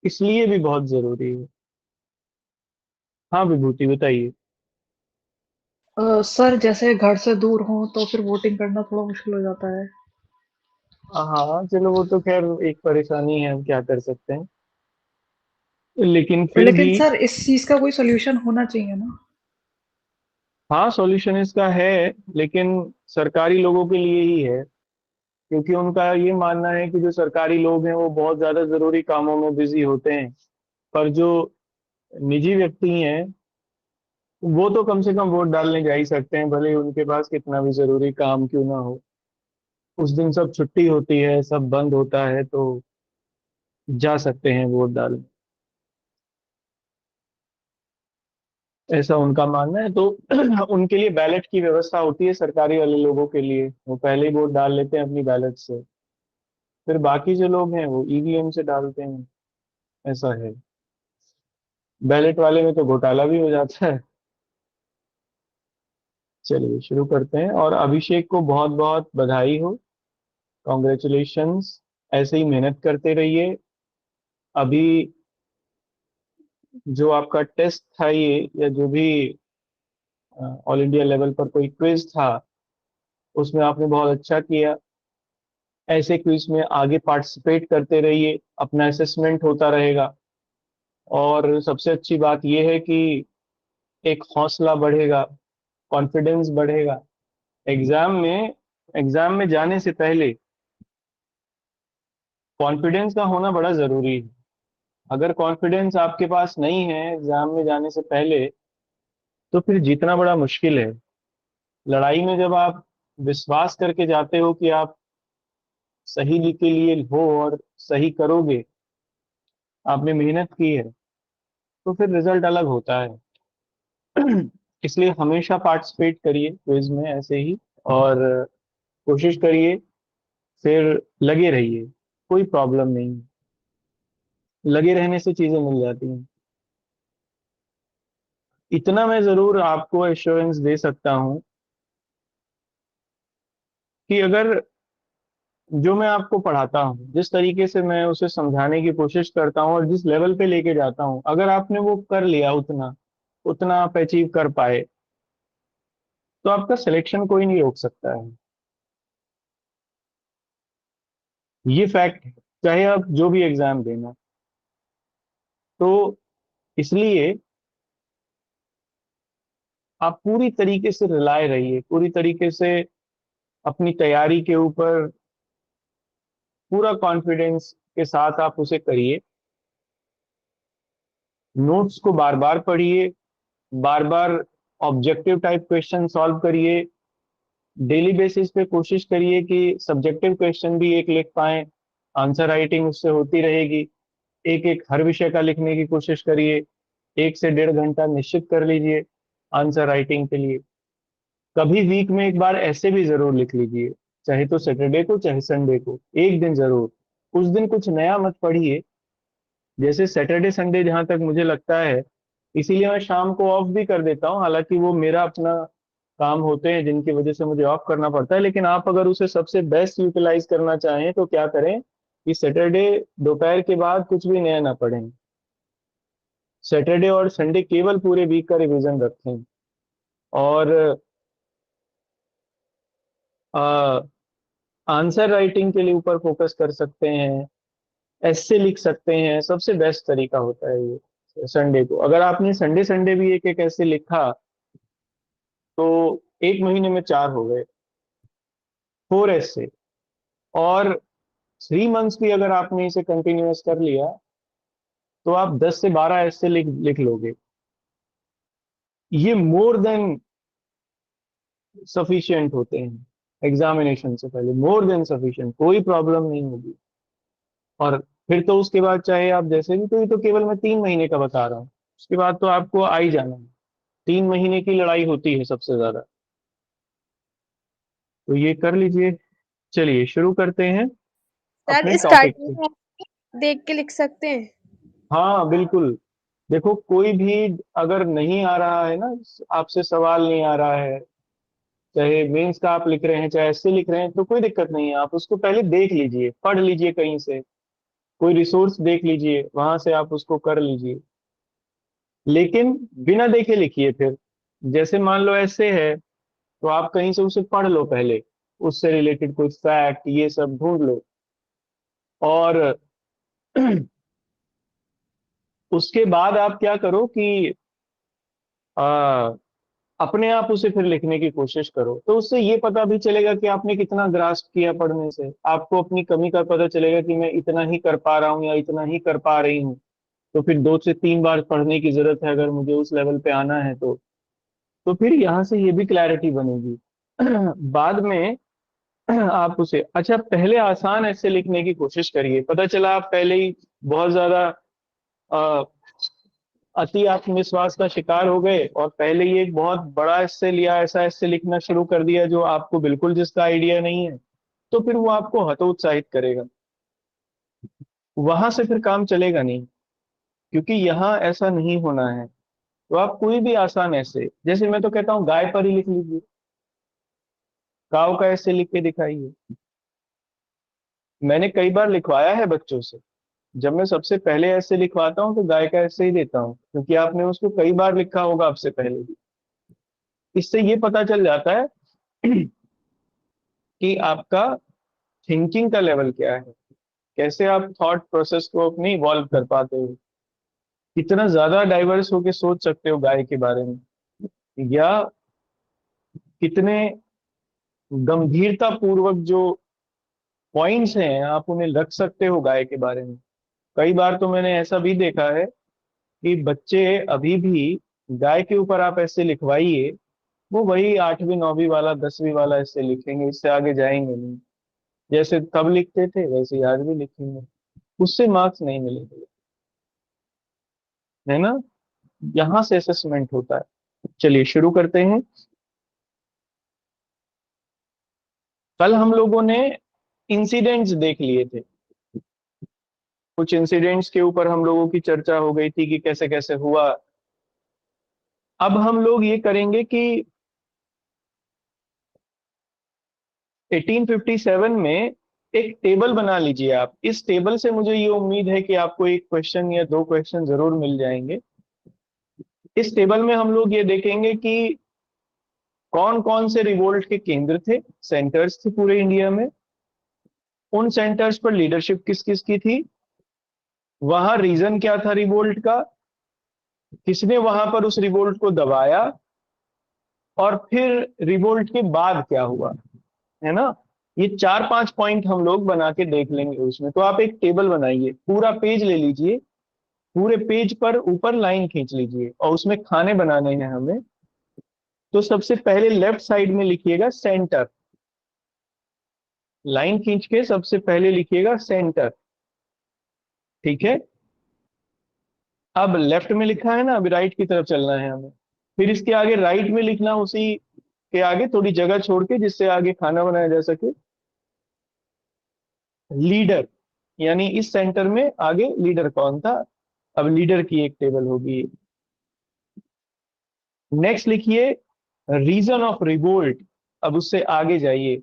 इसलिए भी बहुत जरूरी है। हाँ विभूति बताइए। सर जैसे घर से दूर हो तो फिर वोटिंग करना थोड़ा मुश्किल हो जाता है। हाँ चलो वो तो खैर एक परेशानी है, हम क्या कर सकते हैं, लेकिन फिर लेकिन भी। सर इस चीज का कोई सोल्यूशन होना चाहिए ना। हाँ सॉल्यूशन इसका है, लेकिन सरकारी लोगों के लिए ही है, क्योंकि उनका ये मानना है कि जो सरकारी लोग हैं वो बहुत ज्यादा जरूरी कामों में बिजी होते हैं, पर जो निजी व्यक्ति हैं वो तो कम से कम वोट डालने जा ही सकते हैं, भले ही उनके पास कितना भी जरूरी काम क्यों ना हो। उस दिन सब छुट्टी होती है, सब बंद होता है, तो जा सकते हैं वोट डालने, ऐसा उनका मानना है। तो उनके लिए बैलेट की व्यवस्था होती है, सरकारी वाले लोगों के लिए वो पहले ही वोट डाल लेते हैं अपनी बैलेट से, फिर बाकी जो लोग हैं वो ईवीएम से डालते हैं, ऐसा है। बैलेट वाले में तो घोटाला भी हो जाता है। चलिए शुरू करते हैं, और अभिषेक को बहुत बहुत बधाई हो, कॉन्ग्रेचुलेशंस। ऐसे ही मेहनत करते रहिए। अभी जो आपका टेस्ट था ये, या जो भी ऑल इंडिया लेवल पर कोई क्विज था, उसमें आपने बहुत अच्छा किया। ऐसे क्विज में आगे पार्टिसिपेट करते रहिए, अपना असेसमेंट होता रहेगा, और सबसे अच्छी बात यह है कि एक हौसला बढ़ेगा, कॉन्फिडेंस बढ़ेगा। एग्जाम में एग्जाम में जाने से पहले कॉन्फिडेंस का होना बड़ा जरूरी है। अगर कॉन्फिडेंस आपके पास नहीं है एग्जाम में जाने से पहले, तो फिर जीतना बड़ा मुश्किल है। लड़ाई में जब आप विश्वास करके जाते हो कि आप सही के लिए हो और सही करोगे, आपने मेहनत की है, तो फिर रिजल्ट अलग होता है। इसलिए हमेशा पार्टिसिपेट करिए क्विज में ऐसे ही, और कोशिश करिए, फिर लगे रहिए, कोई प्रॉब्लम नहीं है, लगे रहने से चीजें मिल जाती हैं। इतना मैं जरूर आपको एश्योरेंस दे सकता हूं कि अगर जो मैं आपको पढ़ाता हूँ, जिस तरीके से मैं उसे समझाने की कोशिश करता हूँ और जिस लेवल पे लेके जाता हूँ, अगर आपने वो कर लिया, उतना उतना आप अचीव कर पाए, तो आपका सिलेक्शन कोई नहीं रोक सकता है। ये फैक्ट है, चाहे आप जो भी एग्जाम देना। तो इसलिए आप पूरी तरीके से रिलाय रहिए, पूरी तरीके से अपनी तैयारी के ऊपर पूरा कॉन्फिडेंस के साथ आप उसे करिए। नोट्स को बार बार पढ़िए, बार बार ऑब्जेक्टिव टाइप क्वेश्चन सॉल्व करिए। डेली बेसिस पे कोशिश करिए कि सब्जेक्टिव क्वेश्चन भी एक लिख पाएं, आंसर राइटिंग उससे होती रहेगी। एक एक हर विषय का लिखने की कोशिश करिए, 1 से 1.5 घंटा निश्चित कर लीजिए आंसर राइटिंग के लिए। कभी वीक में एक बार ऐसे भी जरूर लिख लीजिए, चाहे तो सैटरडे को चाहे संडे को, एक दिन जरूर। उस दिन कुछ नया मत पढ़िए, जैसे सैटरडे संडे जहां तक मुझे लगता है, इसीलिए मैं शाम को ऑफ भी कर देता हूँ, हालांकि वो मेरा अपना काम होते हैं जिनकी वजह से मुझे ऑफ करना पड़ता है। लेकिन आप अगर उसे सबसे बेस्ट यूटिलाइज करना चाहें तो क्या करें कि सैटरडे दोपहर के बाद कुछ भी नया ना पढ़ें, सैटरडे और संडे केवल पूरे वीक का रिवीजन रखें, और आंसर राइटिंग के लिए ऊपर फोकस कर सकते हैं, ऐसे लिख सकते हैं। सबसे बेस्ट तरीका होता है ये संडे को। अगर आपने संडे संडे भी एक एक ऐसे लिखा, तो एक महीने में 4 हो गए, 4 ऐसे। और 3 मंथ्स भी अगर आपने इसे कंटिन्यूअस कर लिया, तो आप 10 से 12 ऐसे लिख लिख लोगे। ये मोर देन सफिशिएंट होते हैं एग्जामिनेशन से पहले, मोर देन सफिशिएंट, कोई प्रॉब्लम नहीं होगी। और फिर तो उसके बाद चाहे आप जैसे भी, तो ये तो केवल मैं 3 महीने का बता रहा हूँ, उसके बाद तो आपको आ ही जाना है। 3 महीने की लड़ाई होती है सबसे ज्यादा, तो ये कर लीजिए। चलिए शुरू करते हैं सर अपने टॉपिक स्टार्टिंग से। में देख के लिख सकते हैं। हाँ बिल्कुल। देखो कोई भी अगर नहीं आ रहा है ना, आपसे सवाल नहीं आ रहा है, चाहे मेंस का आप लिख रहे हैं चाहे ऐसे लिख रहे हैं, तो कोई दिक्कत नहीं है, आप उसको पहले देख लीजिए, पढ़ लीजिए कहीं से। कोई रिसोर्स देख लीजिए, वहां से आप उसको कर लीजिए, लेकिन बिना देखे लिखिए। फिर जैसे मान लो ऐसे है, तो आप कहीं से उसे पढ़ लो पहले, उससे रिलेटेड कोई फैक्ट ये सब ढूंढ लो, और उसके बाद आप क्या करो कि आ, अपने आप उसे फिर लिखने की कोशिश करो। तो उससे ये पता भी चलेगा कि आपने कितना ग्रास्प किया पढ़ने से, आपको अपनी कमी का पता चलेगा कि मैं इतना ही कर पा रहा हूँ या इतना ही कर पा रही हूँ। तो फिर 2 से 3 बार पढ़ने की जरूरत है अगर मुझे उस लेवल पे आना है तो फिर यहाँ से ये भी क्लैरिटी बनेगी। बाद में आप उसे, अच्छा पहले आसान ऐसे लिखने की कोशिश करिए। पता चला आप पहले ही बहुत ज्यादा अ, अति आत्मविश्वास का शिकार हो गए और पहले ही एक बहुत बड़ा ऐसे लिया, ऐसा ऐसे लिखना शुरू कर दिया जो आपको बिल्कुल जिसका आइडिया नहीं है, तो फिर वो आपको हतोत्साहित करेगा, वहां से फिर काम चलेगा नहीं। क्योंकि यहाँ ऐसा नहीं होना है। तो आप कोई भी आसान ऐसे, जैसे मैं तो कहता हूँ गाय पर ही लिख लीजिए, काव का ऐसे लिख के दिखाइए। मैंने कई बार लिखवाया है बच्चों से। जब मैं सबसे पहले ऐसे लिखवाता हूँ तो गाय का ऐसे ही देता हूँ, क्योंकि आपने उसको कई बार लिखा होगा आपसे पहले भी। इससे ये पता चल जाता है कि आपका थिंकिंग का लेवल क्या है, कैसे आप थॉट प्रोसेस को अपनी इवॉल्व कर पाते हो, कितना ज्यादा डाइवर्स होके सोच सकते हो गाय के बारे में, या कितने गंभीरता पूर्वक जो पॉइंट्स हैं आप उन्हें रख सकते हो गाय के बारे में। कई बार तो मैंने ऐसा भी देखा है कि बच्चे अभी भी गाय के ऊपर आप ऐसे लिखवाइए, वो वही 8वीं 9वीं वाला 10वीं वाला ऐसे लिखेंगे, इससे आगे जाएंगे नहीं। जैसे तब लिखते थे वैसे ही आज भी लिखेंगे, उससे मार्क्स नहीं मिलेंगे, है ना। यहाँ से असेसमेंट होता है। चलिए शुरू करते हैं। कल हम लोगों ने इंसिडेंट्स देख लिए थे, कुछ इंसिडेंट्स के ऊपर हम लोगों की चर्चा हो गई थी कि कैसे कैसे हुआ। अब हम लोग ये करेंगे कि 1857 में एक टेबल बना लीजिए आप। इस टेबल से मुझे ये उम्मीद है कि आपको एक क्वेश्चन या 2 क्वेश्चन जरूर मिल जाएंगे। इस टेबल में हम लोग ये देखेंगे कि कौन कौन से रिवोल्ट के केंद्र थे, सेंटर्स थे पूरे इंडिया में, उन सेंटर्स पर लीडरशिप किस किस की थी, वहां रीजन क्या था रिवोल्ट का, किसने वहां पर उस रिवोल्ट को दबाया, और फिर रिवोल्ट के बाद क्या हुआ, है ना। ये 4 5 पॉइंट हम लोग बना के देख लेंगे उसमें। तो आप एक टेबल बनाइए, पूरा पेज ले लीजिए, पूरे पेज पर ऊपर लाइन खींच लीजिए और उसमें खाने बनाने हैं हमें। तो सबसे पहले लेफ्ट साइड में लिखिएगा सेंटर, लाइन खींच के सबसे पहले लिखिएगा सेंटर, ठीक है। अब लेफ्ट में लिखा है ना, अभी राइट की तरफ चलना है हमें। फिर इसके आगे राइट में लिखना, उसी के आगे थोड़ी जगह छोड़ के जिससे आगे खाना बनाया जा सके, लीडर। यानी इस सेंटर में आगे लीडर कौन था, अब लीडर की एक टेबल होगी। नेक्स्ट लिखिए रीजन ऑफ रिवोल्ट। अब उससे आगे जाइए,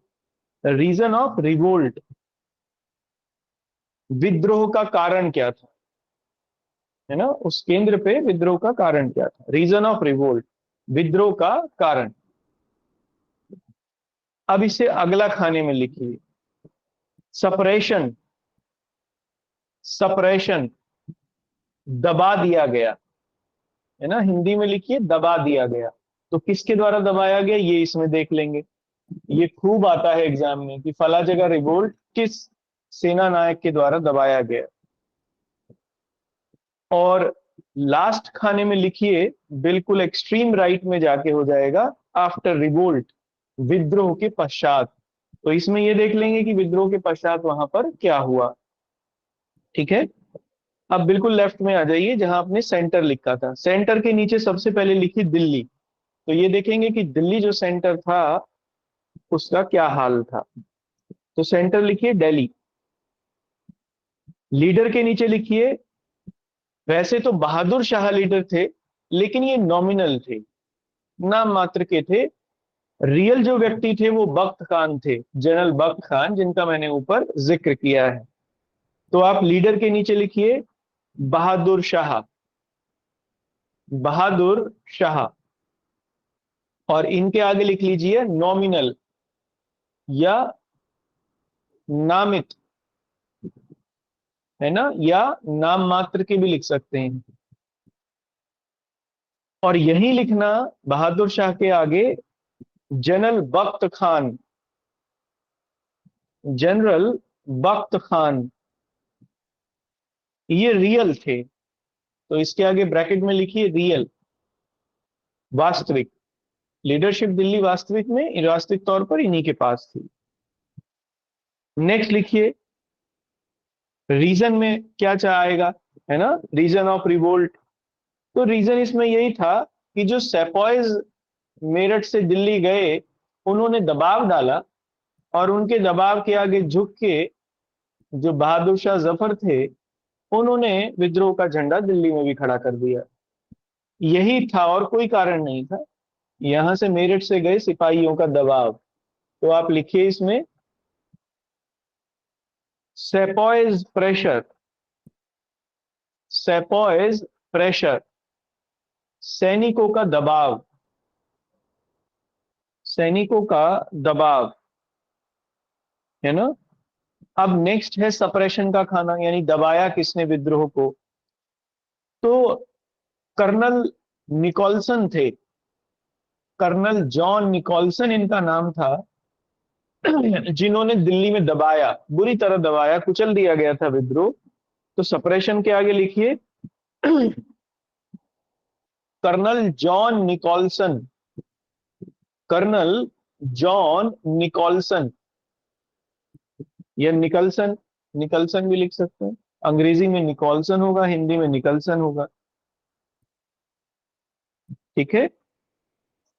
रीजन ऑफ रिवोल्ट, विद्रोह का कारण क्या था, है ना। उस केंद्र पे विद्रोह का कारण क्या था, रीजन ऑफ रिवोल्ट, विद्रोह का कारण। अब इसे अगला खाने में लिखिए, सपरेशन, सपरेशन, दबा दिया गया, है ना। हिंदी में लिखिए दबा दिया गया। तो किसके द्वारा दबाया गया ये इसमें देख लेंगे। ये खूब आता है एग्जाम में कि फला जगह रिवोल्ट किस सेना नायक के द्वारा दबाया गया। और लास्ट खाने में लिखिए, बिल्कुल एक्सट्रीम राइट में जाके हो जाएगा, आफ्टर रिवोल्ट, विद्रोह के पश्चात। तो इसमें ये देख लेंगे कि विद्रोह के पश्चात वहां पर क्या हुआ, ठीक है। अब बिल्कुल लेफ्ट में आ जाइए जहां आपने सेंटर लिखा था, सेंटर के नीचे सबसे पहले लिखी दिल्ली। तो ये देखेंगे कि दिल्ली जो सेंटर था उसका क्या हाल था। तो सेंटर लिखिए दिल्ली। लीडर के नीचे लिखिए, वैसे तो बहादुर शाह लीडर थे, लेकिन ये नॉमिनल थे, नाम मात्र के थे। रियल जो व्यक्ति थे वो बख्त खान थे, जनरल बख्त खान, जिनका मैंने ऊपर जिक्र किया है। तो आप लीडर के नीचे लिखिए बहादुर शाह, बहादुर शाह, और इनके आगे लिख लीजिए नॉमिनल या नामित, है ना, या नाम मात्र के भी लिख सकते हैं। और यही लिखना बहादुर शाह के आगे जनरल बख्त खान, जनरल बख्त खान, ये रियल थे, तो इसके आगे ब्रैकेट में लिखिए रियल, वास्तविक। लीडरशिप दिल्ली वास्तविक तौर पर इन्हीं के पास थी। नेक्स्ट लिखिए रीजन में क्या चाहेगा, है ना, रीजन ऑफ रिवोल्ट। तो रीजन इसमें यही था कि जो सेपॉयज मेरठ से दिल्ली गए, उन्होंने दबाव डाला, और उनके दबाव के आगे झुक के जो बहादुर शाह जफर थे, उन्होंने विद्रोह का झंडा दिल्ली में भी खड़ा कर दिया। यही था, और कोई कारण नहीं था। यहां से मेरठ से गए सिपाहियों का दबाव। तो आप लिखिए इसमें सेपॉयज प्रेशर, सेपॉयज प्रेशर, सैनिकों का दबाव, सैनिकों का दबाव, है ना। अब नेक्स्ट है सप्रेशन का खाना, यानी दबाया किसने विद्रोह को। तो कर्नल निकोलसन थे, कर्नल जॉन निकोलसन इनका नाम था, जिन्होंने दिल्ली में दबाया, बुरी तरह दबाया, कुचल दिया गया था विद्रोह। तो सप्रेशन के आगे लिखिए colonel John Nicholson, colonel John Nicholson, या निकलसन, निकलसन भी लिख सकते हैं। अंग्रेजी में निकोलसन होगा, हिंदी में निकलसन होगा, ठीक है।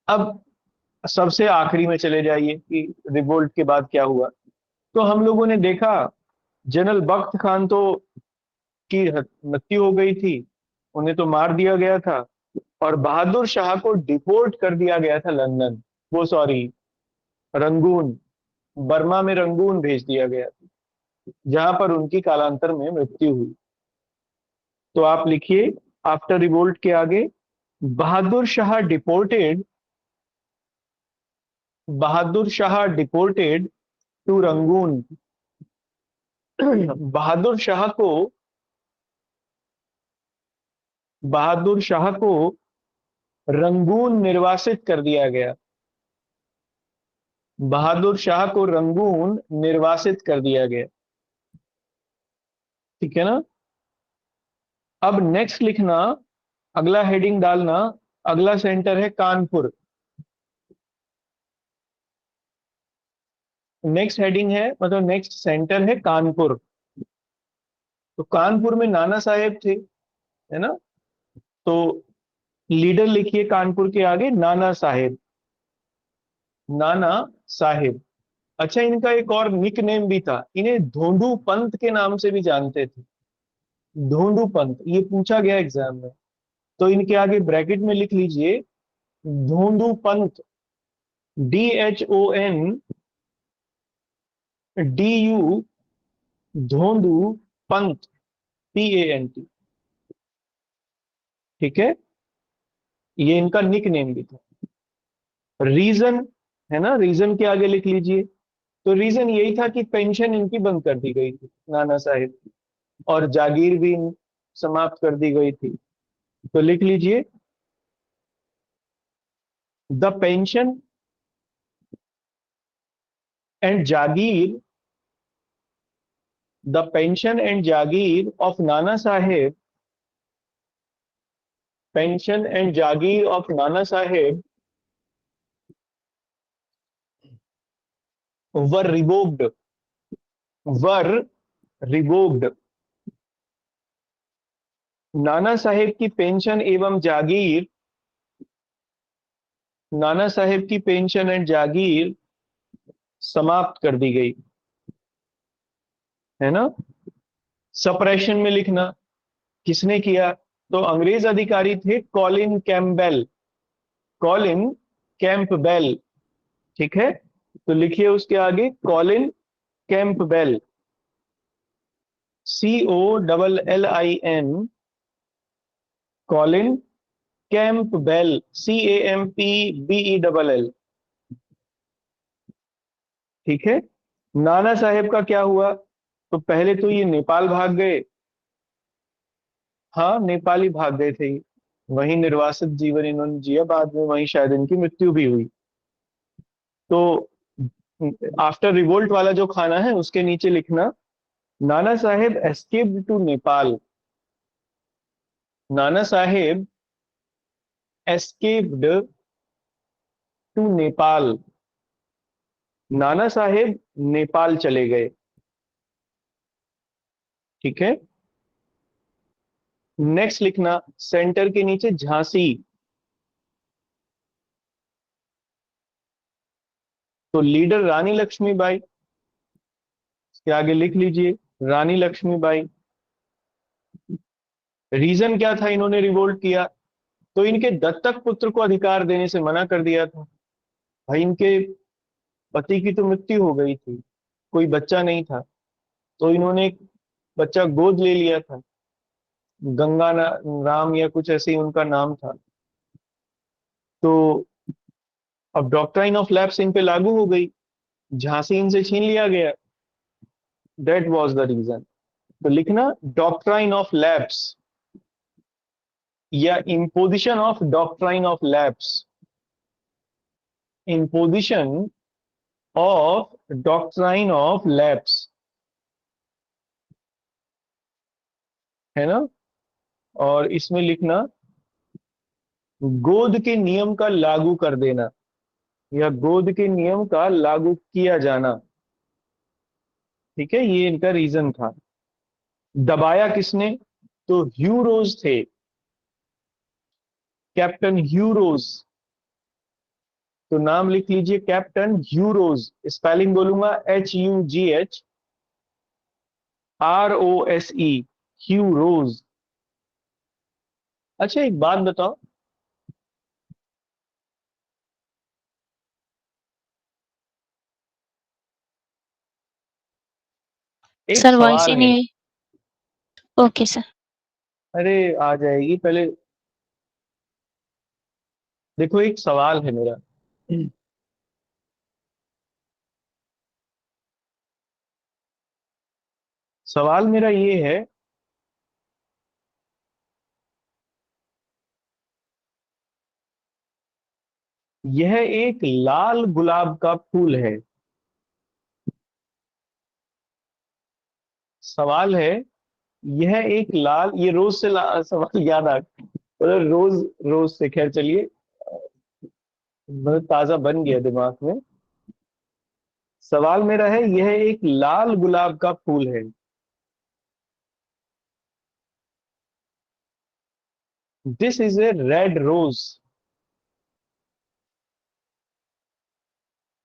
अब सबसे आखिरी में चले जाइए कि रिवोल्ट के बाद क्या हुआ। तो हम लोगों ने देखा जनरल बख्त खान तो की मृत्यु हो गई थी, उन्हें तो मार दिया गया था, और बहादुर शाह को डिपोर्ट कर दिया गया था लंदन, वो सॉरी रंगून, बर्मा में रंगून भेज दिया गया था, जहां पर उनकी कालांतर में मृत्यु हुई। तो आप लिखिए आफ्टर रिवोल्ट के आगे Bahadur Shah deported, Bahadur Shah deported to Rangoon. Bahadur Shah को, बहादुर शाह को रंगून निर्वासित कर दिया गया, बहादुर शाह को रंगून निर्वासित कर दिया गया, ठीक है ना। अब नेक्स्ट लिखना, अगला हेडिंग डालना, अगला सेंटर है कानपुर। नेक्स्ट हेडिंग है, मतलब नेक्स्ट सेंटर है कानपुर। तो कानपुर में नाना साहेब थे, है ना। तो लीडर लिखिए कानपुर के आगे नाना साहेब, नाना साहेब। अच्छा, इनका एक और निक नेम भी था, इन्हें धोंडू पंत के नाम से भी जानते थे, धोंडू पंत, ये पूछा गया एग्जाम में। तो इनके आगे ब्रैकेट में लिख लीजिए Dhondu Pant, DHON DU, Dhondu Pant, PANT, ठीक है। ये इनका निक नेम भी था। रीजन, है ना, रीजन के आगे लिख लीजिए। तो रीजन यही था कि पेंशन इनकी बंद कर दी गई थी, नाना साहेब की, और जागीर भी समाप्त कर दी गई थी। तो लिख लीजिए the pension and Jagir, the pension and Jagir of Nana Saheb, pension and Jagir of Nana Saheb were revoked, were revoked. Nana Saheb की पेंशन एवं जागीर, नाना साहेब की पेंशन एंड जागीर समाप्त कर दी गई, है ना। सप्रेशन में लिखना किसने किया, तो अंग्रेज अधिकारी थे कॉलिन कैम्पबेल, कॉलिन कैंपबेल, ठीक है। तो लिखिए उसके आगे Colin Campbell. COLLIN, Colin Campbell, CAMPBELL। ठीक है। नाना साहेब का क्या हुआ? तो पहले तो ये नेपाल भाग गए। हाँ, नेपाल ही भाग गए थे। वहीं निर्वासित जीवन इन्होंने जिया, बाद में वहीं शायद इनकी मृत्यु भी हुई। तो आफ्टर रिवोल्ट वाला जो खाना है उसके नीचे लिखना, Nana Saheb escaped to Nepal. Nana Saheb escaped to Nepal. Nana Saheb Nepal चले गए। ठीक है। नेक्स्ट लिखना, सेंटर के नीचे झांसी। तो लीडर रानी लक्ष्मीबाई, इसके आगे लिख लीजिए रानी लक्ष्मीबाई। रीजन क्या था इन्होंने रिवोल्ट किया? तो इनके दत्तक पुत्र को अधिकार देने से मना कर दिया था। भाई, इनके पति की तो मृत्यु हो गई थी, कोई बच्चा नहीं था, तो इन्होंने एक बच्चा गोद ले लिया था। राम या कुछ ऐसे ही उनका नाम था। तो अब डॉक्ट्राइन ऑफ लैप्स इन पे लागू हो गई, झांसी इनसे छीन लिया गया। That was the reason. तो लिखना डॉक्ट्राइन ऑफ लैप्स या imposition of doctrine of lapse. Imposition of doctrine of lapse, है ना। और इसमें लिखना गोद के नियम का लागू कर देना, या गोद के नियम का लागू किया जाना। ठीक है, ये इनका रीजन था। दबाया किसने? तो ह्यू रोज थे, कैप्टन ह्यू रोज। तो नाम लिख लीजिए कैप्टन ह्यू रोज। स्पेलिंग बोलूंगा, HUGHROSE, ह्यू रोज। अच्छा, एक बात बताओ, एक सर वॉइस सवाल ही है। नहीं आई। Okay sir. अरे, आ जाएगी, पहले देखो, एक सवाल है मेरा। सवाल मेरा ये है, यह एक लाल गुलाब का फूल है। सवाल है, यह एक लाल, ये रोज से सवाल याद आ, मतलब रोज, रोज से, खैर चलिए, मतलब ताजा बन गया दिमाग में। सवाल मेरा है, यह एक लाल गुलाब का फूल है। This is a red rose.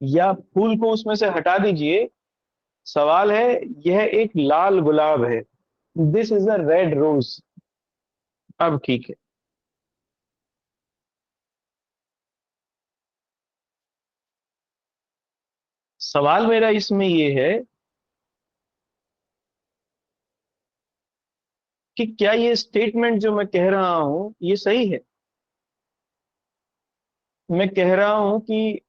या फूल को उसमें से हटा दीजिए, सवाल है, यह एक लाल गुलाब है। This is a red rose. अब ठीक है। सवाल मेरा इसमें यह है कि क्या ये स्टेटमेंट जो मैं कह रहा हूं ये सही है? मैं कह रहा हूं कि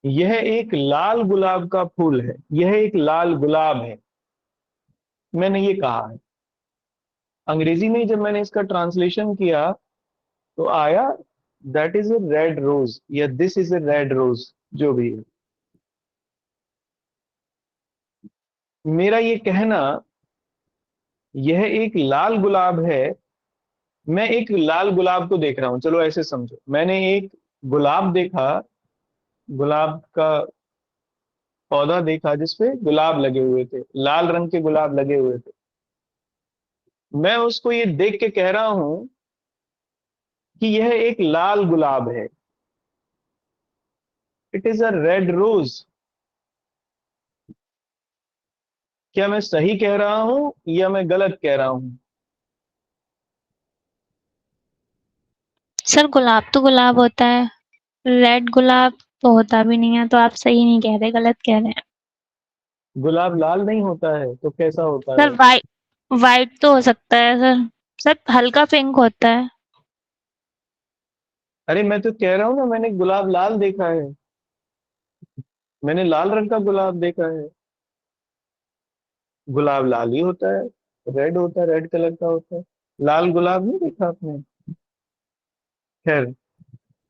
यह एक लाल गुलाब का फूल है, यह एक लाल गुलाब है, मैंने ये कहा है। अंग्रेजी में जब मैंने इसका ट्रांसलेशन किया तो आया, that is a red rose, या this is a red rose, जो भी है। मेरा ये कहना, यह एक लाल गुलाब है, मैं एक लाल गुलाब को देख रहा हूं, चलो ऐसे समझो, मैंने एक गुलाब देखा, गुलाब का पौधा देखा जिसपे गुलाब लगे हुए थे, लाल रंग के गुलाब लगे हुए थे। मैं उसको ये देख के कह रहा हूं कि यह एक लाल गुलाब है, it is a red rose. क्या मैं सही कह रहा हूं या मैं गलत कह रहा हूं? सर गुलाब तो गुलाब होता है, रेड गुलाब तो होता भी नहीं है, तो आप सही नहीं कह रहे, गलत कह रहे हैं। गुलाब लाल नहीं होता है तो कैसा होता सर है? वाइट, वाइट तो हो सकता है सर। सर हल्का पिंक होता है। अरे मैं तो कह रहा हूँ ना, मैंने गुलाब लाल देखा है, मैंने लाल रंग का गुलाब देखा है। गुलाब लाल ही होता है, रेड होता है, रेड कलर का होता है। लाल गुलाब नहीं देखा आपने? खैर,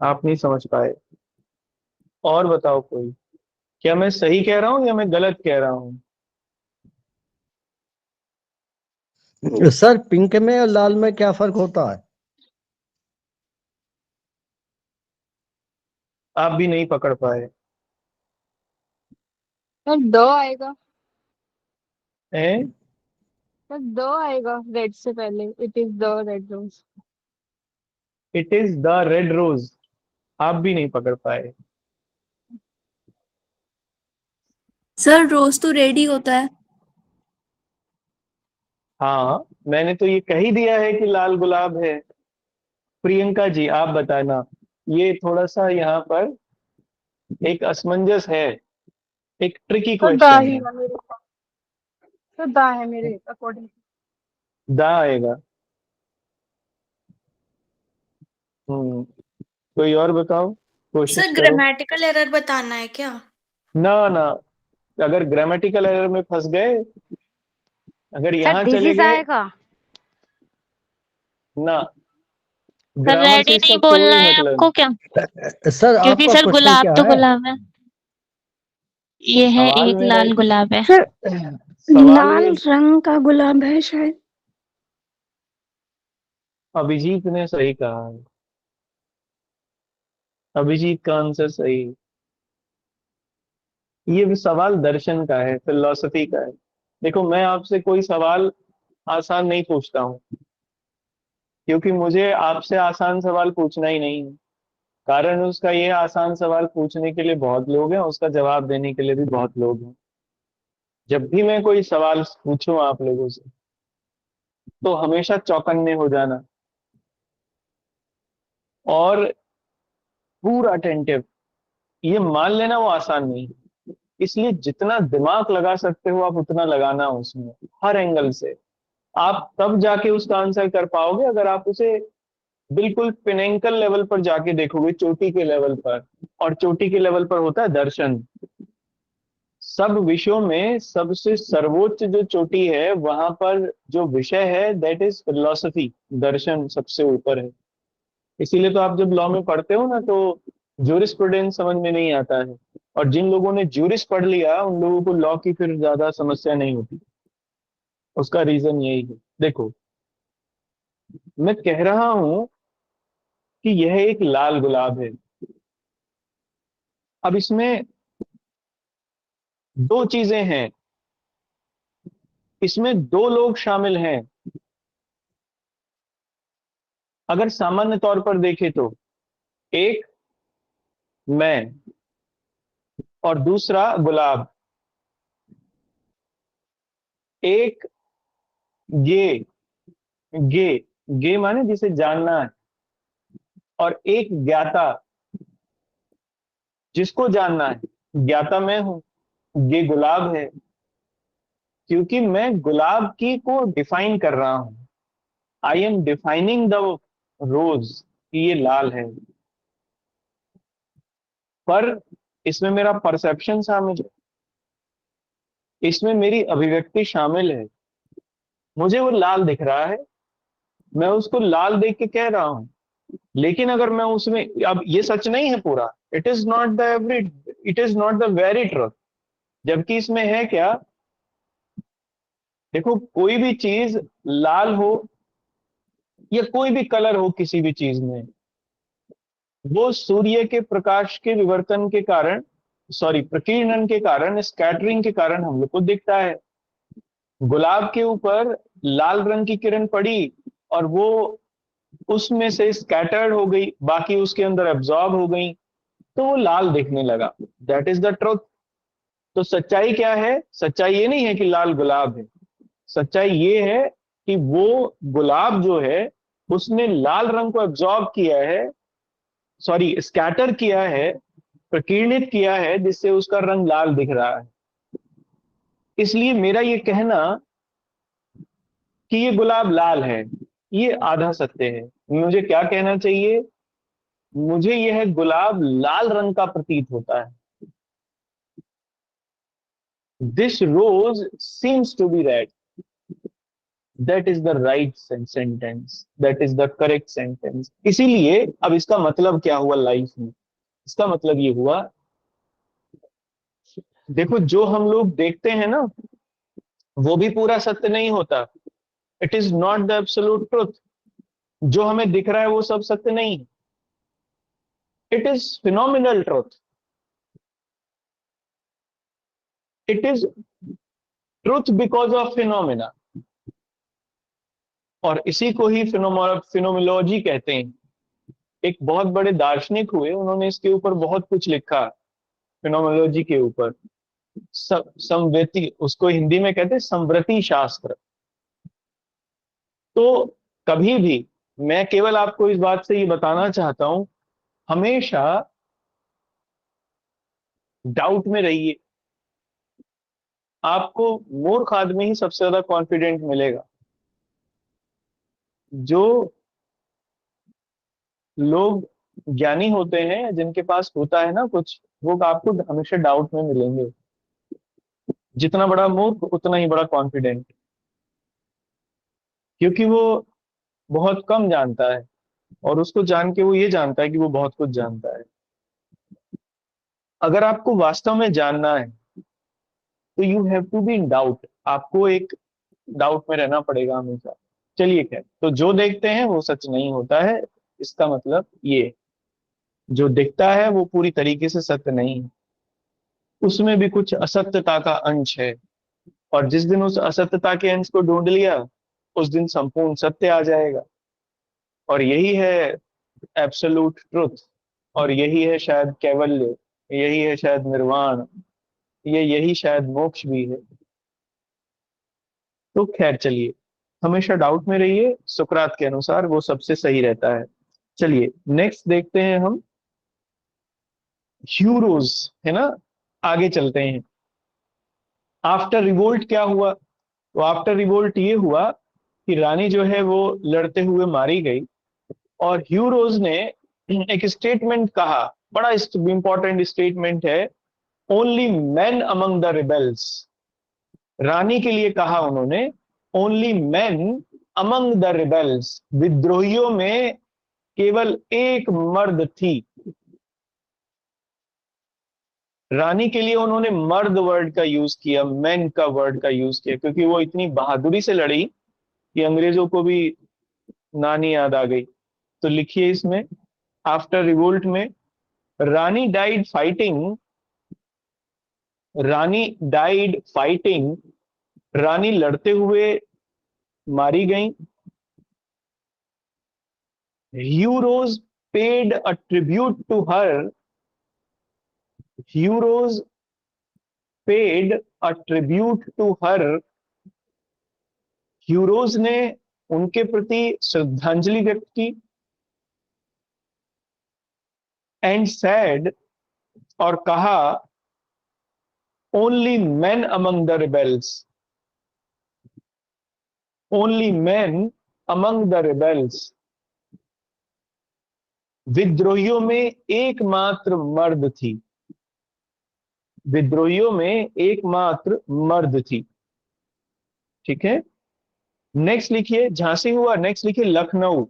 आप नहीं समझ पाए। और बताओ कोई, क्या मैं सही कह रहा हूँ या मैं गलत कह रहा हूँ? सर पिंक में और लाल में क्या फर्क होता है? आप भी नहीं पकड़ पाए सर दो आएगा। हैं? सर दो आएगा रेड से पहले, it is the red rose. It is the red rose. आप भी नहीं पकड़ पाए। सर रोज तो रेड ही होता है। हाँ, मैंने तो ये कह ही दिया है कि लाल गुलाब है। प्रियंका जी, आप बताना। ये थोड़ा सा यहाँ पर एक असमंजस है, एक ट्रिकी सर दा क्वेश्चन ही है। है मेरे पास। सर दा है मेरे अकॉर्डिंग। दा आएगा। हम्म। कोई और बताओ, कोशिश सर करो। ग्रामेटिकल एरर बताना है क्या? ना ना, अगर ग्रामेटिकल एरर में फंस गए, अगर सर यहाँ चले डिजीज गए, आएगा। ना, सर ग्रामर रेड से ही इसका नहीं कोई बोलना है मतलब आपको क्या? सर क्योंकि आपका सर क्वेश्चन गुलाब क्या तो है? गुलाब है। ये है सवाल एक मेरा, लाल गुलाब है। सर सवाल लाल ये, रंग का गुलाब है शायद। अभिजीत ने सही कहा है। अभिजीत का आंसर सही है। ये भी सवाल दर्शन का है, फिलोसफी का है। देखो, मैं आपसे कोई सवाल आसान नहीं पूछता हूँ, क्योंकि मुझे आपसे आसान सवाल पूछना ही नहीं है। कारण उसका ये, आसान सवाल पूछने के लिए बहुत लोग हैं, उसका जवाब देने के लिए भी बहुत लोग हैं। जब भी मैं कोई सवाल पूछूं आप लोगों से, तो हमेशा चौकन्ने हो जाना और पूरा अटेंटिव। ये मान लेना वो आसान नहीं है, इसलिए जितना दिमाग लगा सकते हो आप उतना लगाना उसमें, हर एंगल से। आप तब जाके उसका आंसर कर पाओगे अगर आप उसे बिल्कुल पिनेंकल लेवल पर जाके देखोगे, चोटी के लेवल पर। और चोटी के लेवल पर होता है दर्शन। सब विषयों में सबसे सर्वोच्च जो चोटी है, वहां पर जो विषय है, दैट इज फिलोसफी। दर्शन सबसे ऊपर है। इसीलिए तो आप जब लॉ में पढ़ते हो ना, तो जूरिस्प्रूडेंस समझ में नहीं आता है। और जिन लोगों ने जूरिस पढ़ लिया, उन लोगों को लॉ की फिर ज्यादा समस्या नहीं होती। उसका रीजन यही है। देखो, मैं कह रहा हूं कि यह एक लाल गुलाब है। अब इसमें दो चीजें हैं, इसमें दो लोग शामिल हैं। अगर सामान्य तौर पर देखें तो, एक मैं और दूसरा गुलाब। एक गे, गे, गे माने जिसे जानना है। और एक ज्ञाता, जिसको जानना है। ज्ञाता मैं हूं, गे गुलाब है, क्योंकि मैं गुलाब की को डिफाइन कर रहा हूं। आई एम डिफाइनिंग द रोज कि ये लाल है। पर इसमें मेरा परसेप्शन शामिल है, इसमें मेरी अभिव्यक्ति शामिल है। मुझे वो लाल दिख रहा है, मैं उसको लाल देख के कह रहा हूं। लेकिन अगर मैं उसमें, अब ये सच नहीं है पूरा, it is not the every, it is not the very truth. जबकि इसमें है क्या? देखो, कोई भी चीज लाल हो या कोई भी कलर हो किसी भी चीज में, वो सूर्य के प्रकाश के विवर्तन के कारण, सॉरी, प्रकीर्णन के कारण, स्कैटरिंग के कारण हम लोग को दिखता है। गुलाब के ऊपर लाल रंग की किरण पड़ी और वो उसमें से स्कैटर्ड हो गई, बाकी उसके अंदर एब्जॉर्ब हो गई, तो वो लाल दिखने लगा। That is the truth. तो सच्चाई क्या है? सच्चाई ये नहीं है कि लाल गुलाब है। सच्चाई ये है कि वो गुलाब जो है, उसने लाल रंग को एब्जॉर्ब किया है, सॉरी, स्कैटर किया है, प्रकीर्णित किया है, जिससे उसका रंग लाल दिख रहा है। इसलिए मेरा ये कहना कि ये गुलाब लाल है, ये आधा सत्य है। मुझे क्या कहना चाहिए? मुझे यह गुलाब लाल रंग का प्रतीत होता है। This rose seems to be red. That is the right sentence, that is the correct sentence. इसीलिए अब इसका मतलब क्या हुआ लाइफ में? इसका मतलब ये हुआ, देखो जो हम लोग देखते हैं ना, वो भी पूरा सत्य नहीं होता। It is not the absolute truth. जो हमें दिख रहा है वो सब सत्य नहीं। It is phenomenal truth. It is truth because of phenomena. और इसी को ही फिनोमिनोलॉजी कहते हैं। एक बहुत बड़े दार्शनिक हुए, उन्होंने इसके ऊपर बहुत कुछ लिखा, फिनोमिनोलॉजी के ऊपर। संवृत्ति, उसको हिंदी में कहते हैं संवृत्ति शास्त्र। तो कभी भी, मैं केवल आपको इस बात से ये बताना चाहता हूं, हमेशा डाउट में रहिए। आपको मूर्ख आदमी ही सबसे ज्यादा कॉन्फिडेंट मिलेगा। जो लोग ज्ञानी होते हैं, जिनके पास होता है ना कुछ, वो आपको हमेशा डाउट में मिलेंगे। जितना बड़ा मूर्ख उतना ही बड़ा कॉन्फिडेंट, क्योंकि वो बहुत कम जानता है और उसको जान के वो ये जानता है कि वो बहुत कुछ जानता है। अगर आपको वास्तव में जानना है तो you have to be in doubt. आपको एक डाउट में रहना पड़ेगा हमेशा। चलिए खैर, तो जो देखते हैं वो सच नहीं होता है, इसका मतलब ये, जो दिखता है वो पूरी तरीके से सत्य नहीं है, उसमें भी कुछ असत्यता का अंश है। और जिस दिन उस असत्यता के अंश को ढूंढ लिया, उस दिन संपूर्ण सत्य आ जाएगा। और यही है एब्सोल्यूट ट्रुथ, और यही है शायद कैवल्य, यही है शायद निर्वाण, यही शायद मोक्ष भी है। तो खैर चलिए, हमेशा डाउट में रहिए, सुकरात के अनुसार वो सबसे सही रहता है। चलिए नेक्स्ट देखते हैं हम, ह्यूरोज, है ना। आगे चलते हैं। आफ्टर रिवोल्ट क्या हुआ? तो आफ्टर रिवोल्ट ये हुआ कि रानी जो है वो लड़ते हुए मारी गई, और ह्यूरोज ने एक स्टेटमेंट कहा, बड़ा इंपॉर्टेंट स्टेटमेंट है, only man among the rebels. रानी के लिए कहा उन्होंने, only man among the rebels, विद्रोहियों में केवल एक मर्द थी। रानी के लिए उन्होंने मर्द वर्ड का यूज किया, मैन का वर्ड का यूज किया, क्योंकि वो इतनी बहादुरी से लड़ी कि अंग्रेजों को भी नानी याद आ गई। तो लिखिए इसमें, आफ्टर रिवोल्ट में, रानी डाइड फाइटिंग, रानी डाइड फाइटिंग, रानी लड़ते हुए मारी गई। Hugh Rose paid a tribute to her, Hugh Rose paid a tribute to her, Hugh Rose ने उनके प्रति श्रद्धांजलि व्यक्त की। एंड सैड, और कहा, only man among the rebels, only man among the rebels, विद्रोहियों में एकमात्र मर्द थी, विद्रोहियों में एकमात्र मर्द थी। ठीक है, नेक्स्ट लिखिए, झांसी हुआ, नेक्स्ट लिखिए लखनऊ,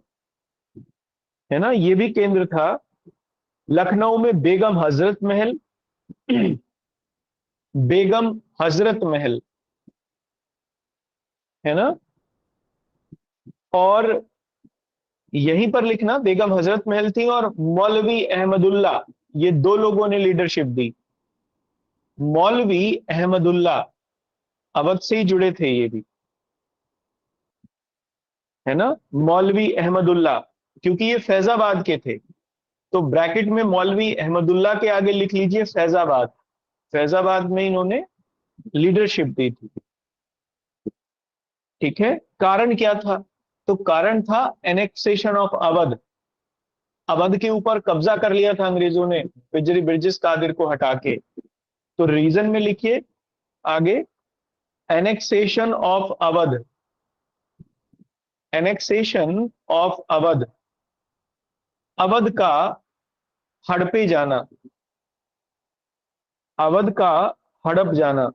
है ना, ये भी केंद्र था। लखनऊ में बेगम हजरत महल, बेगम हजरत महल, है ना। और यहीं पर लिखना, बेगम हजरत महल थी और मौलवी अहमदुल्ला, ये दो लोगों ने लीडरशिप दी। मौलवी अहमदुल्ला अवध से ही जुड़े थे ये भी, है ना, मौलवी अहमदुल्ला, क्योंकि ये फैजाबाद के थे। तो ब्रैकेट में मौलवी अहमदुल्ला के आगे लिख लीजिए फैजाबाद। फैजाबाद में इन्होंने लीडरशिप दी थी। ठीक है, कारण क्या था? तो कारण था एनेक्सेशन ऑफ अवध। अवध के ऊपर कब्जा कर लिया था अंग्रेजों ने, पिजरी ब्रिजेस कादिर को हटा के। तो रीजन में लिखिए आगे, annexation of Awadh, annexation of Awadh, Awadh का हड़पे जाना, अवध का हड़प जाना।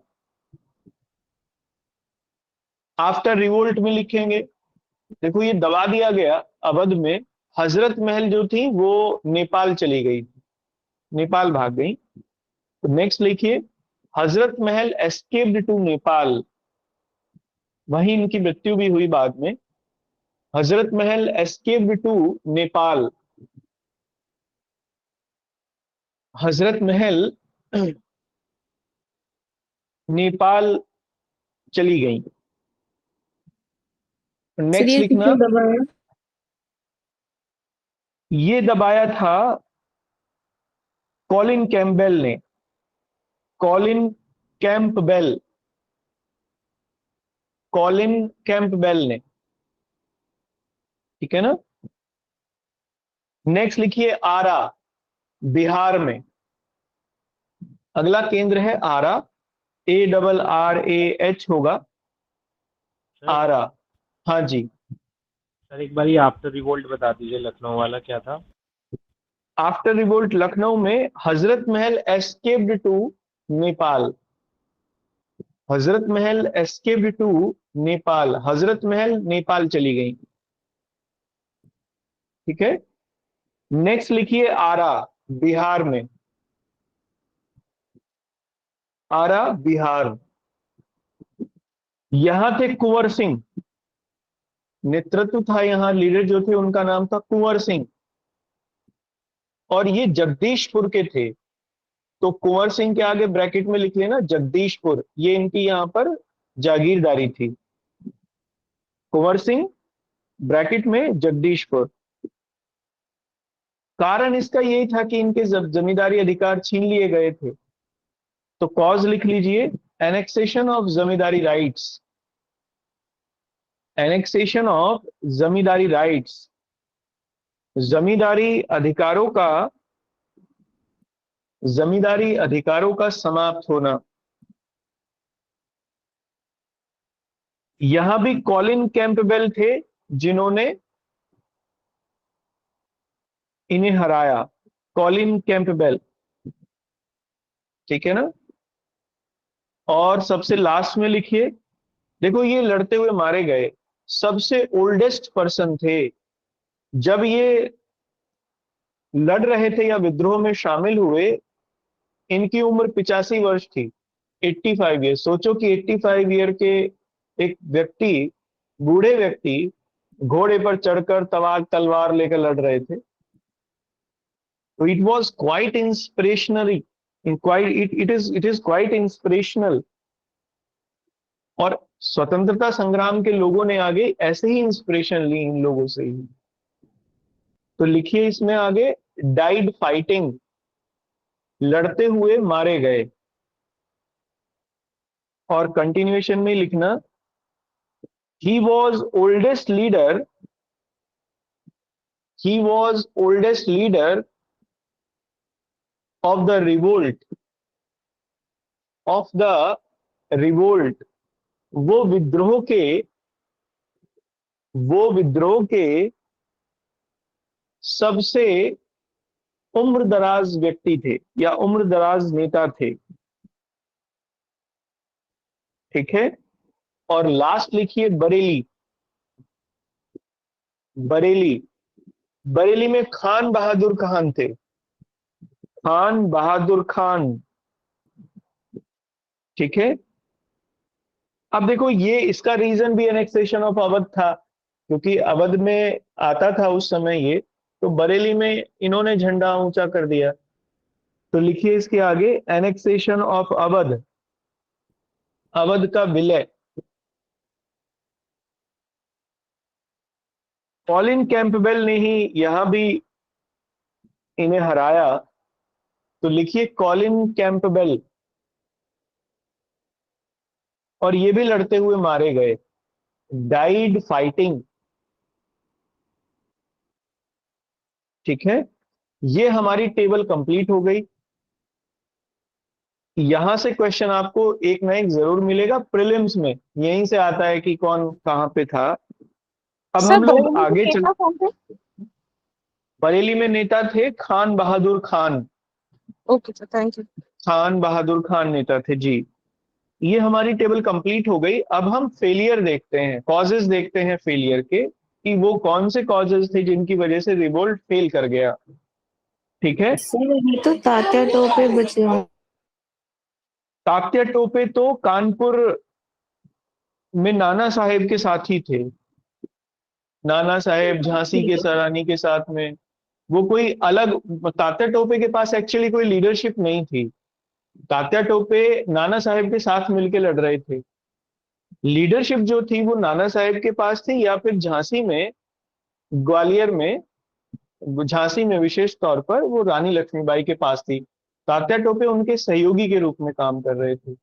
आफ्टर रिवोल्ट में लिखेंगे, देखो ये दबा दिया गया अवध में। हजरत महल जो थी वो नेपाल चली गई, नेपाल भाग गई। तो नेक्स्ट लिखिए, हजरत महल एस्केप्ड टू नेपाल, वहीं इनकी मृत्यु भी हुई बाद में। हजरत महल एस्केप्ड टू नेपाल, हजरत महल नेपाल चली गई। सर नेक्स्ट ये लिखना, क्यों दबाया? ये दबाया था कॉलिन कैम्पबेल ने, कॉलिन कैंपबेल, कॉलिन कैंपबेल ने, ठीक है ना। नेक्स्ट लिखिए आरा, बिहार में। अगला केंद्र है आरा, ARRAH होगा, आरा। हाँ जी। सर एक बार ये आफ्टर रिवोल्ट बता दीजिए, लखनऊ वाला क्या था? आफ्टर रिवोल्ट लखनऊ में Hazrat Mahal escaped to Nepal, Hazrat Mahal escaped to Nepal, Hazrat Mahal Nepal चली गई, ठीक है। नेक्स्ट लिखिए आरा, बिहार में, आरा बिहार। यहां थे कुंवर सिंह, नेतृत्व था यहां, लीडर जो थे उनका नाम था कुंवर सिंह, और ये जगदीशपुर के थे। तो कुंवर सिंह के आगे ब्रैकेट में लिख लेना जगदीशपुर, ये इनकी यहां पर जागीरदारी थी। कुंवर सिंह ब्रैकेट में जगदीशपुर। कारण इसका यही था कि इनके जमींदारी अधिकार छीन लिए गए थे। तो कॉज लिख लीजिए, annexation of zamindari rights, annexation of zamindari rights, zamindari अधिकारों का, जमींदारी अधिकारों का समाप्त होना। यहां भी कॉलिन कैंपबेल थे जिन्होंने इन्हें हराया, कॉलिन कैंपबेल, ठीक है ना। और सबसे लास्ट में लिखिए, देखो ये लड़ते हुए मारे गए, सबसे ओल्डेस्ट पर्सन थे जब ये लड़ रहे थे या विद्रोह में शामिल हुए। इनकी उम्र 85 वर्ष थी, 85 ईयर। सोचो कि 85 ईयर के एक व्यक्ति, बूढ़े व्यक्ति घोड़े पर चढ़कर तलवार लेकर लड़ रहे थे। तो it was quite inspirationary, it is quite inspirational. और स्वतंत्रता संग्राम के लोगों ने आगे ऐसे ही इंस्पिरेशन ली इन लोगों से ही। तो लिखिए इसमें आगे, डाइड फाइटिंग, लड़ते हुए मारे गए। और कंटिन्यूएशन में लिखना, he was oldest leader, he was oldest leader of the revolt, of the revolt, वो विद्रोह के सबसे उम्र दराज व्यक्ति थे या उम्र दराज नेता थे, ठीक है। और लास्ट लिखिए बरेली, बरेली, बरेली में खान बहादुर खान थे, खान बहादुर खान, ठीक है। अब देखो ये इसका रीजन भी एनेक्सेशन ऑफ अवध था, क्योंकि अवध में आता था उस समय ये, तो बरेली में इन्होंने झंडा ऊंचा कर दिया। तो लिखिए इसके आगे, एनेक्सेशन ऑफ अवध, अवध का विलय। कॉलिन कैंपबेल ने ही यहां भी इन्हें हराया। तो लिखिए कॉलिन कैंपबेल, और ये भी लड़ते हुए मारे गए, डाइड फाइटिंग, ठीक है। ये हमारी टेबल कंप्लीट हो गई। यहां से क्वेश्चन आपको एक ना एक जरूर मिलेगा प्रीलिम्स में, यहीं से आता है कि कौन कहाँ पे था। अब सर हम लोग बरेली आगे में चल, नेता कौन थे? बरेली में नेता थे Khan Bahadur Khan. Okay sir, thank you. Khan Bahadur Khan नेता थे जी। ये हमारी टेबल कंप्लीट हो गई। अब हम फेलियर देखते हैं, कॉजेज देखते हैं फेलियर के, कि वो कौन से कॉजेज थे जिनकी वजह से रिवोल्ट फेल कर गया। ठीक है। सर ये तो तात्या टोपे बचे हैं। तात्या टोपे तो कानपुर में नाना साहेब के साथ ही थे। नाना साहेब झांसी के सरानी के साथ में, वो कोई अलग, तात्या टोपे के पास एक्चुअली कोई लीडरशिप नहीं थी। तात्या टोपे नाना साहेब के साथ मिलकर लड़ रहे थे। लीडरशिप जो थी वो नाना साहेब के पास थी, या फिर झांसी में, ग्वालियर में, झांसी में विशेष तौर पर वो रानी लक्ष्मीबाई के पास थी। तात्या टोपे उनके सहयोगी के रूप में काम कर रहे थे।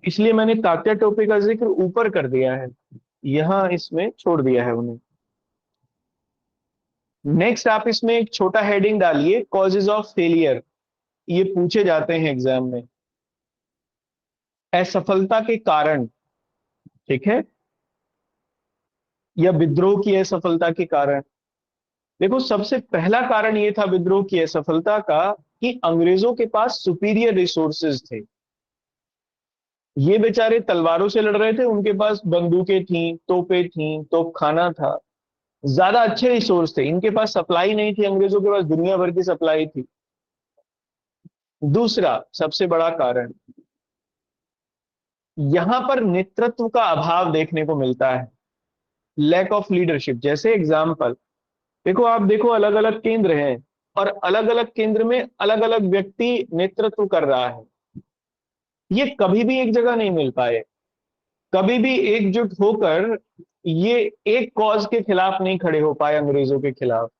इसलिए मैंने तात्या टोपे का जिक्र ऊपर कर दिया है, यहां इसमें छोड़ दिया है उन्हें। नेक्स्ट आप इसमें एक छोटा हेडिंग डालिए, कॉजेज ऑफ फेलियर। ये पूछे जाते हैं एग्जाम में, असफलता के कारण। ठीक है, या विद्रोह की असफलता के कारण। देखो, सबसे पहला कारण ये था विद्रोह की असफलता का कि अंग्रेजों के पास सुपीरियर रिसोर्सेज थे। ये बेचारे तलवारों से लड़ रहे थे, उनके पास बंदूकें थीं, तोपें थीं, तोपखाना था, ज्यादा अच्छे रिसोर्स थे। इनके पास सप्लाई नहीं थी, अंग्रेजों के पास दुनिया भर की सप्लाई थी। दूसरा सबसे बड़ा कारण, यहां पर नेतृत्व का अभाव देखने को मिलता है, लैक ऑफ लीडरशिप। जैसे एग्जाम्पल देखो, आप देखो अलग अलग केंद्र हैं, और अलग अलग केंद्र में अलग अलग व्यक्ति नेतृत्व कर रहा है। ये कभी भी एक जगह नहीं मिल पाए, कभी भी एकजुट होकर ये एक कॉज के खिलाफ नहीं खड़े हो पाए अंग्रेजों के खिलाफ।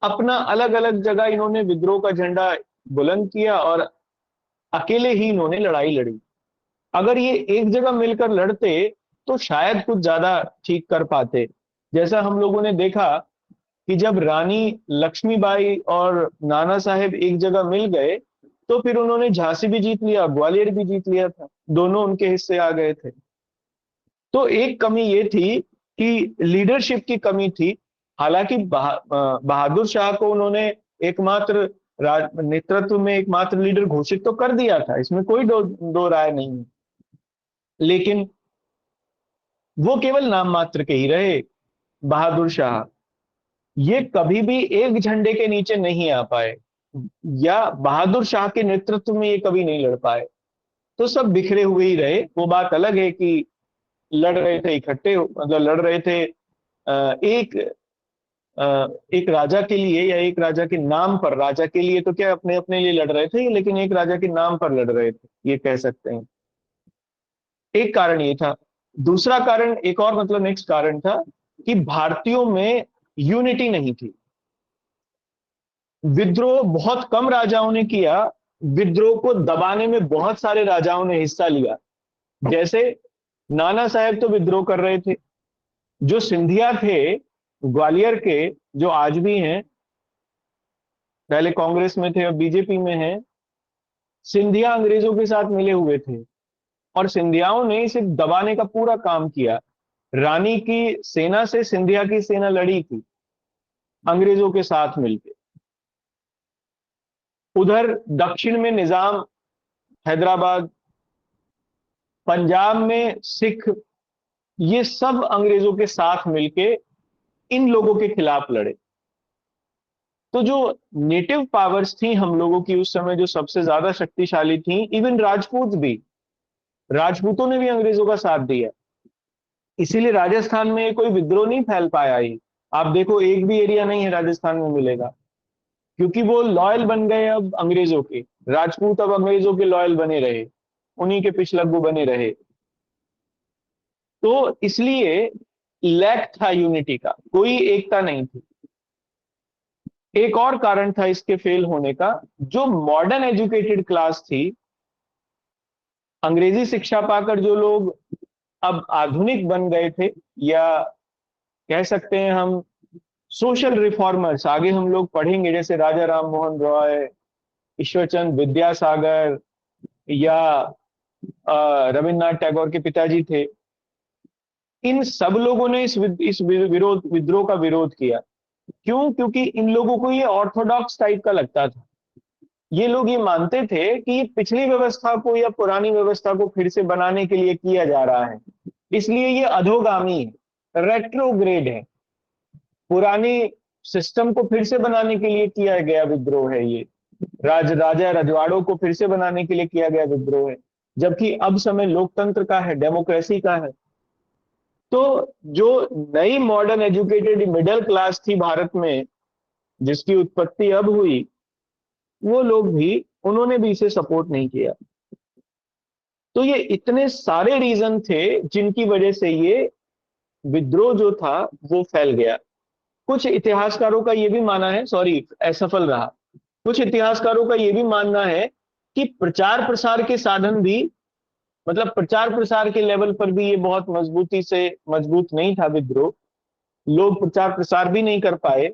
अपना अलग अलग जगह इन्होंने विद्रोह का झंडा बुलंद किया, और अकेले ही इन्होंने लड़ाई लड़ी। अगर ये एक जगह मिलकर लड़ते तो शायद कुछ ज्यादा ठीक कर पाते। जैसा हम लोगों ने देखा कि जब रानी लक्ष्मीबाई और नाना साहेब एक जगह मिल गए, तो फिर उन्होंने झांसी भी जीत लिया, ग्वालियर भी जीत लिया था, दोनों उनके हिस्से आ गए थे। तो एक कमी ये थी कि लीडरशिप की कमी थी। हालांकि बहादुर शाह को उन्होंने एकमात्र नेतृत्व में एकमात्र लीडर घोषित तो कर दिया था, इसमें कोई दो राय नहीं है, लेकिन वो केवल नाम मात्र के ही रहे। बहादुर शाह ये कभी भी एक झंडे के नीचे नहीं आ पाए, या बहादुर शाह के नेतृत्व में ये कभी नहीं लड़ पाए। तो सब बिखरे हुए ही रहे। वो बात अलग है कि लड़ रहे थे इकट्ठे, मतलब लड़ रहे थे एक राजा के लिए, या एक राजा के नाम पर। राजा के लिए तो क्या, अपने अपने लिए लड़ रहे थे, लेकिन एक राजा के नाम पर लड़ रहे थे, ये कह सकते हैं। एक कारण ये था। दूसरा कारण, एक और मतलब नेक्स्ट कारण था कि भारतीयों में यूनिटी नहीं थी। विद्रोह बहुत कम राजाओं ने किया, विद्रोह को दबाने में बहुत सारे राजाओं ने हिस्सा लिया। जैसे नाना साहेब तो विद्रोह कर रहे थे, जो सिंधिया थे ग्वालियर के, जो आज भी हैं, पहले कांग्रेस में थे अब बीजेपी में हैं, सिंधिया अंग्रेजों के साथ मिले हुए थे, और सिंधियाओं ने इसे दबाने का पूरा काम किया। रानी की सेना से सिंधिया की सेना लड़ी थी अंग्रेजों के साथ मिलकर। उधर दक्षिण में निजाम हैदराबाद, पंजाब में सिख, ये सब अंग्रेजों के साथ मिलके इन लोगों के खिलाफ लड़े। तो जो नेटिव पावर्स थी हम लोगों की उस समय, जो सबसे ज्यादा शक्तिशाली थी, इवन राजपूत भी, राजपूतों ने भी अंग्रेजों का साथ दिया। इसीलिए राजस्थान में कोई विद्रोह नहीं फैल पाया ही। आप देखो, एक भी एरिया नहीं है राजस्थान में मिलेगा, क्योंकि वो लॉयल बन गए अब अंग्रेजों के। राजपूत अब अंग्रेजों के लॉयल बने रहे, उन्हीं के पिछलग्गू बने रहे। तो इसलिए लैक था यूनिटी का, कोई एकता नहीं थी। एक और कारण था इसके फेल होने का, जो मॉडर्न एजुकेटेड क्लास थी, अंग्रेजी शिक्षा पाकर जो लोग अब आधुनिक बन गए थे, या कह सकते हैं हम सोशल रिफॉर्मर्स, आगे हम लोग पढ़ेंगे, जैसे राजा राम मोहन रॉय, ईश्वरचंद विद्यासागर, या रविन्द्रनाथ टैगोर के पिताजी थे, इन सब लोगों ने इस विद्रोह का विरोध किया। क्यों? क्योंकि इन लोगों को ये ऑर्थोडॉक्स टाइप का लगता था। ये लोग ये मानते थे कि ये पिछली व्यवस्था को या पुरानी व्यवस्था को फिर से बनाने के लिए किया जा रहा है, इसलिए ये अधोगामी है, रेट्रोग्रेड है, पुरानी सिस्टम को फिर से बनाने के लिए किया गया विद्रोह है। ये राजा रजवाड़ों को फिर से बनाने के लिए किया गया विद्रोह है, जबकि अब समय लोकतंत्र का है, डेमोक्रेसी का है। तो जो नई मॉडर्न एजुकेटेड मिडिल क्लास थी भारत में, जिसकी उत्पत्ति अब हुई, वो लोग भी, उन्होंने भी इसे सपोर्ट नहीं किया। तो ये इतने सारे रीजन थे जिनकी वजह से ये विद्रोह जो था वो फैल गया। कुछ इतिहासकारों का ये भी मानना है, सॉरी असफल रहा, कुछ इतिहासकारों का ये भी मानना है कि प्रचार प्रसार के साधन भी, मतलब प्रचार प्रसार के लेवल पर भी ये बहुत मजबूत नहीं था विद्रोह। लोग प्रचार प्रसार भी नहीं कर पाए।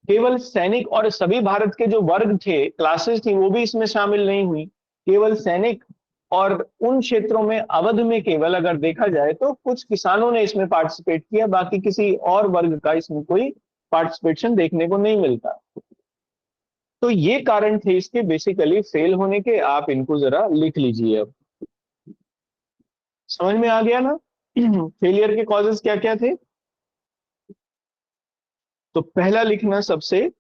केवल सैनिक और सभी भारत के जो वर्ग थे, क्लासेस थी, वो भी इसमें शामिल नहीं हुई। केवल सैनिक और उन क्षेत्रों में, अवध में केवल अगर देखा जाए तो कुछ किसानों ने इसमें पार्टिसिपेट किया, बाकी किसी और वर्ग का इसमें कोई पार्टिसिपेशन देखने को नहीं मिलता। तो ये कारण थे इसके बेसिकली फेल होने के। आप इनको जरा लिख लीजिए। अब समझ में आ गया ना फेलियर के कॉजेस क्या क्या थे? तो पहला लिखना सबसे,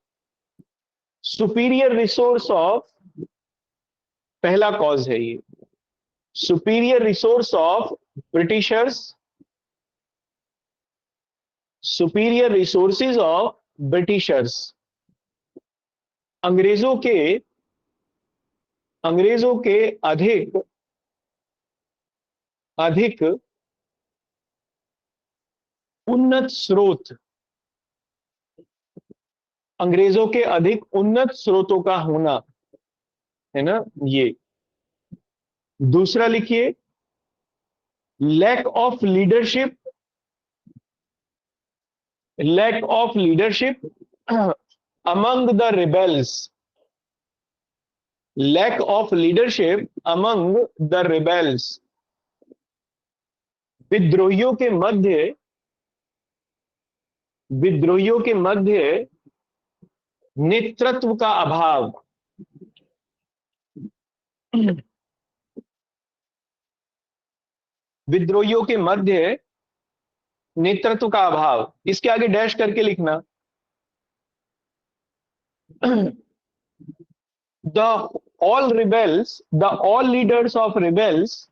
सुपीरियर रिसोर्स ऑफ, पहला कॉज है ये, superior resource of Britishers, superior resources of Britishers. अंग्रेजों के अधिक उन्नत स्रोत, अंग्रेजों के अधिक उन्नत स्रोतों का होना, है ना ये। दूसरा लिखिए, lack of leadership among the rebels, lack of leadership among the rebels। विद्रोहियों के मध्य नेतृत्व का अभाव, विद्रोहियों के मध्य नेतृत्व का अभाव। इसके आगे डैश करके लिखना, all leaders of rebels,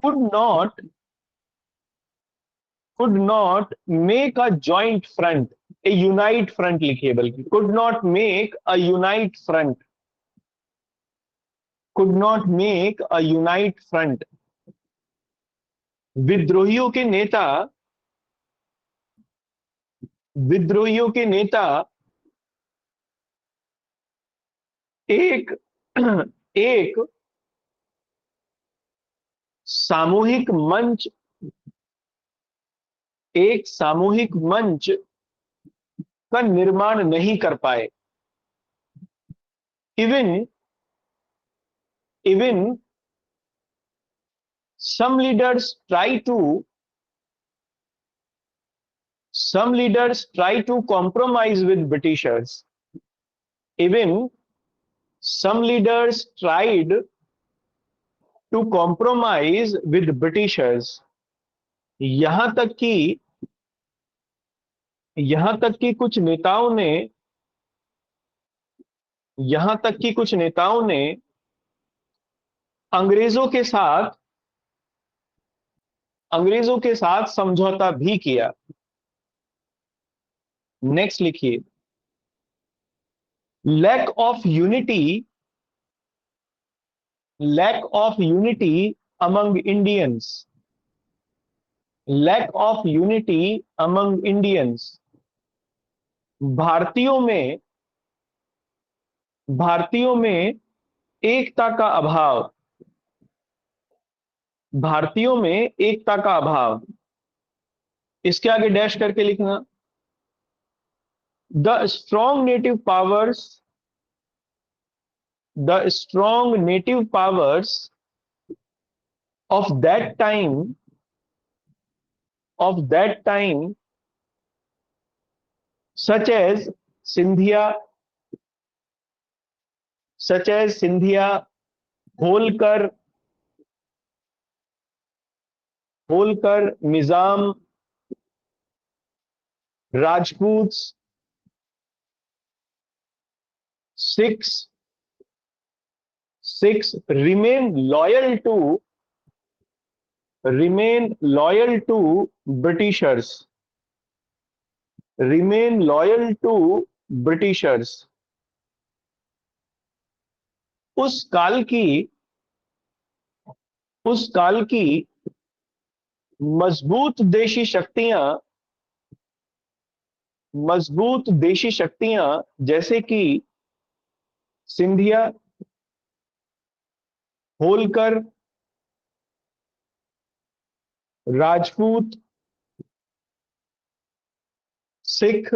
could not make a joint front, a unite front लिखिए, बल्कि could not make a unite front, could not make a unite front। विद्रोहियों के नेता एक सामूहिक मंच का निर्माण नहीं कर पाए। Even some leaders try to compromise with Britishers. Even some leaders tried to compromise with Britishers। यहां तक कि कुछ नेताओं ने अंग्रेजों के साथ समझौता भी किया। नेक्स्ट लिखिए, lack of unity among Indians, lack of unity among Indians. भारतीयों में एकता का अभाव, भारतीयों में एकता का अभाव, इसके आगे डैश करके लिखना। The strong native powers, the strong native powers of that time, such as Sindhia, Holkar, Nizam, Rajputs, Sikhs remain loyal to Britishers. उस काल की मजबूत देशी शक्तियां जैसे कि सिंधिया, होलकर, राजपूत, सिख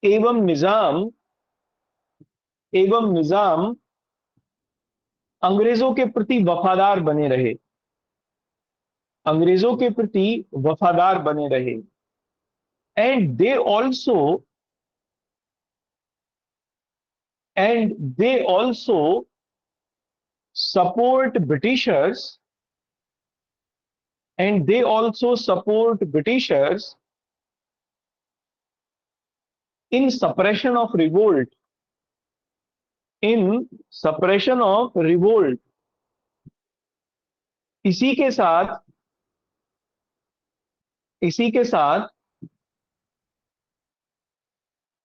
एवं निजाम अंग्रेजों के प्रति वफादार बने रहे, and they also support Britishers, in suppression of revolt, इसी के साथ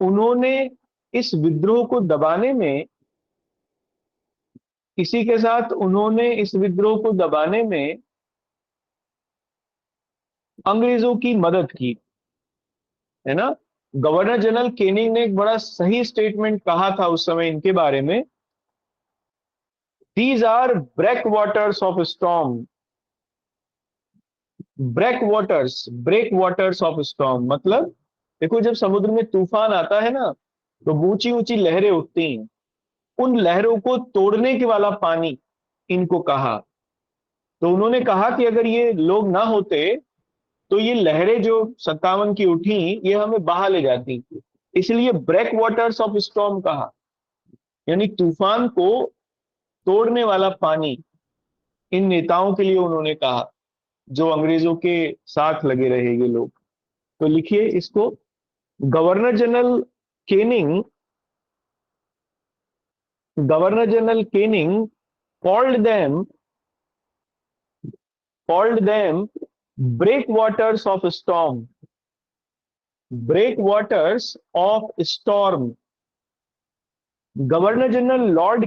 उन्होंने इस विद्रोह को दबाने में अंग्रेजों की मदद की, है ना। गवर्नर जनरल केनिंग ने एक बड़ा सही स्टेटमेंट कहा था उस समय इनके बारे में, these are breakwaters of storm, breakwaters of storm, मतलब देखो जब समुद्र में तूफान आता है ना तो ऊंची ऊंची लहरें उठती हैं, उन लहरों को तोड़ने के वाला पानी इनको कहा। तो उन्होंने कहा कि अगर ये लोग ना होते तो ये लहरें जो 57 की उठी ये हमें बहा ले जाती, इसलिए ब्रेक वाटर्स ऑफ स्टॉर्म कहा, यानी तूफान को तोड़ने वाला पानी इन नेताओं के लिए उन्होंने कहा जो अंग्रेजों के साथ लगे रहे ये लोग। तो लिखिए इसको, governor general Canning called them breakwaters of storm, governor general Lord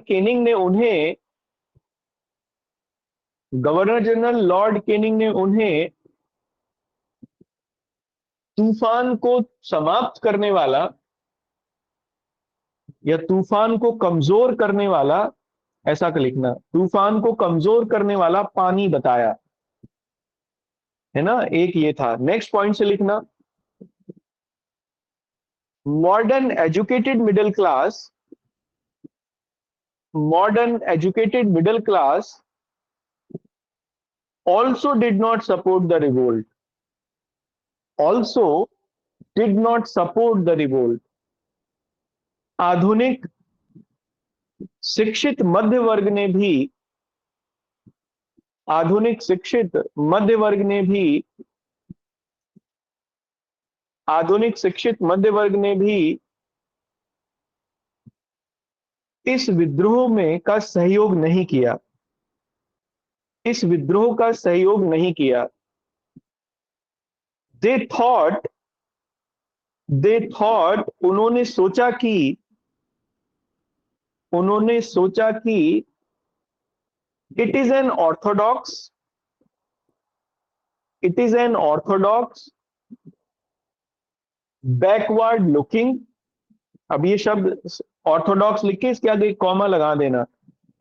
Canning ने उन्हें तूफान को समाप्त करने वाला या तूफान को कमजोर करने वाला, ऐसा का लिखना, तूफान को कमजोर करने वाला पानी बताया, है ना। एक ये था। नेक्स्ट पॉइंट से लिखना, modern educated middle class also did not support the revolt, आधुनिक शिक्षित मध्य वर्ग ने भी इस विद्रोह में का सहयोग नहीं किया। They thought उन्होंने सोचा कि it is an orthodox backward looking, अब ये शब्द ऑर्थोडॉक्स लिख के इसके आगे कॉमा लगा देना,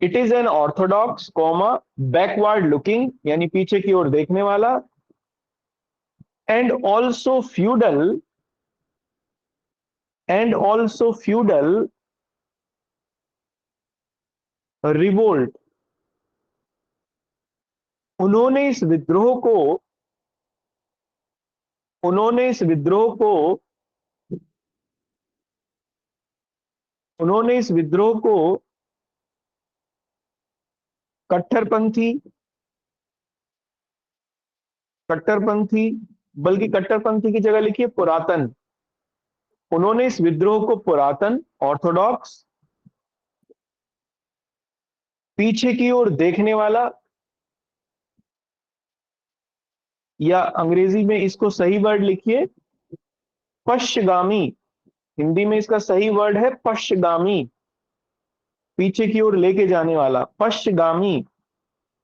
it is an Orthodox comma backward looking यानी पीछे की ओर देखने वाला, एंड ऑल्सो फ्यूडल रिवोल्ट। उन्होंने इस विद्रोह को कट्टरपंथी, बल्कि कट्टरपंथी की जगह लिखिए पुरातन। उन्होंने इस विद्रोह को पुरातन, ऑर्थोडॉक्स, पीछे की ओर देखने वाला, या अंग्रेजी में इसको सही वर्ड लिखिए पश्चिगामी। हिंदी में इसका सही वर्ड है पश्चिगामी, पीछे की ओर लेके जाने वाला, पश्चिगामी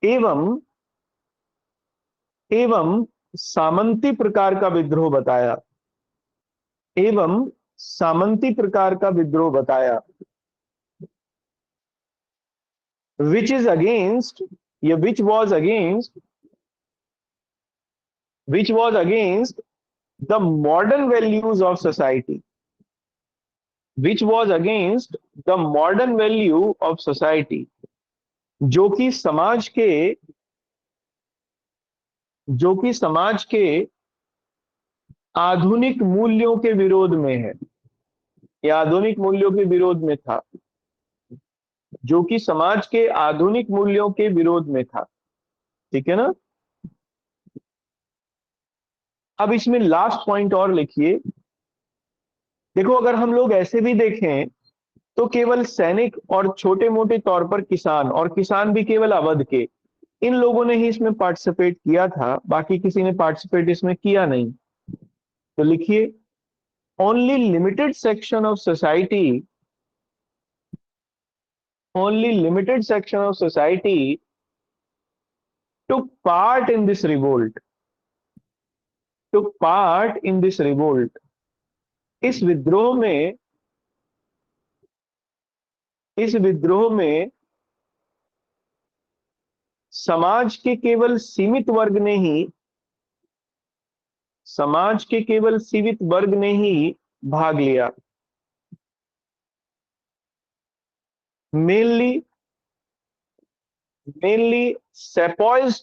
एवं सामंती प्रकार का विद्रोह बताया, which was against the modern values of society, जो कि समाज के आधुनिक मूल्यों के विरोध में है, या आधुनिक मूल्यों के विरोध में था, जो कि समाज के आधुनिक मूल्यों के विरोध में था। ठीक है ना। अब इसमें लास्ट पॉइंट और लिखिए। देखो, अगर हम लोग ऐसे भी देखें तो केवल सैनिक और छोटे मोटे तौर पर किसान, और किसान भी केवल अवध के, इन लोगों ने ही इसमें पार्टिसिपेट किया था, बाकी किसी ने पार्टिसिपेट इसमें किया नहीं। तो लिखिए, only limited section of society took part in this revolt. इस विद्रोह में समाज के केवल सीमित वर्ग ने ही भाग लिया। Mainly sepoys